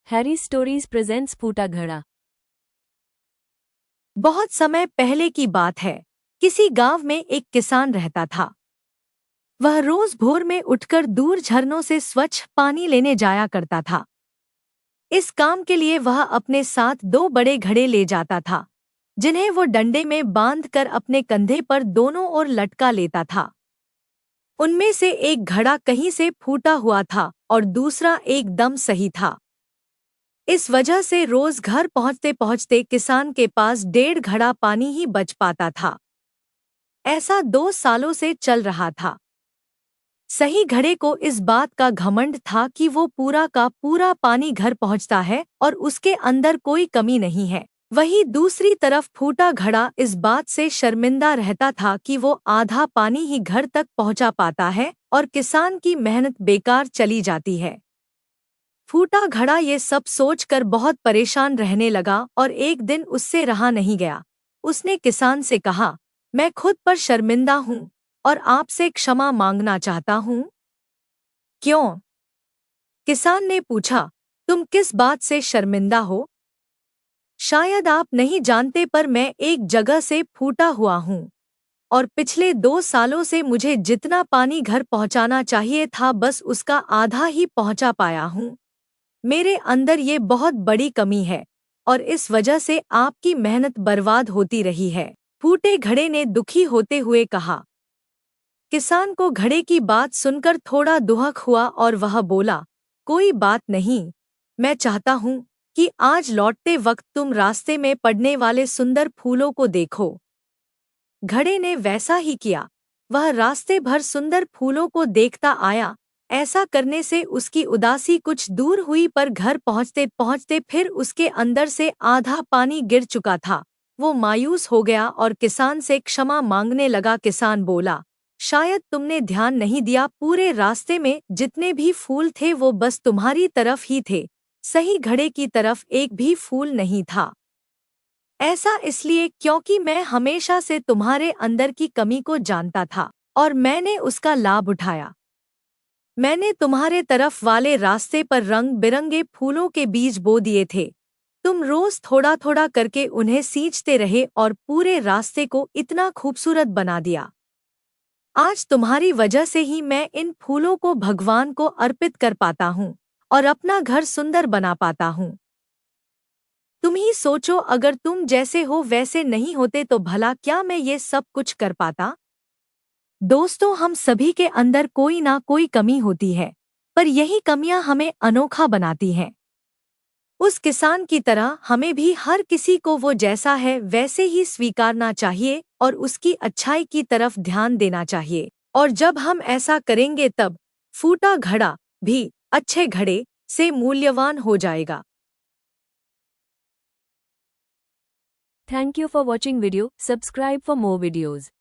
Harry stories presents फूटा घड़ा। बहुत समय पहले की बात है। किसी गांव में एक किसान रहता था। वह रोज भोर में उठकर दूर झरनों से स्वच्छ पानी लेने जाया करता था। इस काम के लिए वह अपने साथ दो बड़े घड़े ले जाता था, जिन्हें वो डंडे में बांधकर अपने कंधे पर दोनों ओर लटका लेता था। उनमें से एक घड़ा कहीं से फूटा हुआ था और दूसरा एकदम सही था। इस वजह से रोज घर पहुंचते पहुंचते किसान के पास 1.5 घड़ा पानी ही बच पाता था। ऐसा 2 सालों से चल रहा था। सही घड़े को इस बात का घमंड था कि वो पूरा का पूरा पानी घर पहुंचता है और उसके अंदर कोई कमी नहीं है। वहीं दूसरी तरफ फूटा घड़ा इस बात से शर्मिंदा रहता था कि वो आधा पानी ही घर तक पहुंचा पाता है और किसान की मेहनत बेकार चली जाती है। फूटा घड़ा ये सब सोचकर बहुत परेशान रहने लगा और एक दिन उससे रहा नहीं गया। उसने किसान से कहा, मैं खुद पर शर्मिंदा हूँ और आपसे क्षमा मांगना चाहता हूँ। क्यों? किसान ने पूछा, तुम किस बात से शर्मिंदा हो? शायद आप नहीं जानते, पर मैं एक जगह से फूटा हुआ हूँ और पिछले 2 सालों से मुझे जितना पानी घर पहुँचाना चाहिए था बस उसका आधा ही पहुँचा पाया हूँ। मेरे अंदर ये बहुत बड़ी कमी है और इस वजह से आपकी मेहनत बर्बाद होती रही है। फूटे घड़े ने दुखी होते हुए कहा। किसान को घड़े की बात सुनकर थोड़ा दुहक हुआ और वह बोला, कोई बात नहीं, मैं चाहता हूँ कि आज लौटते वक्त तुम रास्ते में पड़ने वाले सुंदर फूलों को देखो। घड़े ने वैसा ही किया। वह रास्ते भर सुंदर फूलों को देखता आया। ऐसा करने से उसकी उदासी कुछ दूर हुई, पर घर पहुंचते पहुंचते फिर उसके अंदर से आधा पानी गिर चुका था। वो मायूस हो गया और किसान से क्षमा मांगने लगा। किसान बोला, शायद तुमने ध्यान नहीं दिया, पूरे रास्ते में जितने भी फूल थे वो बस तुम्हारी तरफ ही थे, सही घड़े की तरफ एक भी फूल नहीं था। ऐसा इसलिए क्योंकि मैं हमेशा से तुम्हारे अंदर की कमी को जानता था और मैंने उसका लाभ उठाया। मैंने तुम्हारे तरफ वाले रास्ते पर रंग बिरंगे फूलों के बीज बो दिए थे। तुम रोज थोड़ा थोड़ा करके उन्हें सींचते रहे और पूरे रास्ते को इतना खूबसूरत बना दिया। आज तुम्हारी वजह से ही मैं इन फूलों को भगवान को अर्पित कर पाता हूँ और अपना घर सुंदर बना पाता हूँ। तुम ही सोचो, अगर तुम जैसे हो वैसे नहीं होते तो भला क्या मैं ये सब कुछ कर पाता? दोस्तों, हम सभी के अंदर कोई ना कोई कमी होती है, पर यही कमियां हमें अनोखा बनाती हैं। उस किसान की तरह हमें भी हर किसी को वो जैसा है वैसे ही स्वीकारना चाहिए और उसकी अच्छाई की तरफ ध्यान देना चाहिए। और जब हम ऐसा करेंगे तब फूटा घड़ा भी अच्छे घड़े से मूल्यवान हो जाएगा। Thank you for watching video. Subscribe for more videos.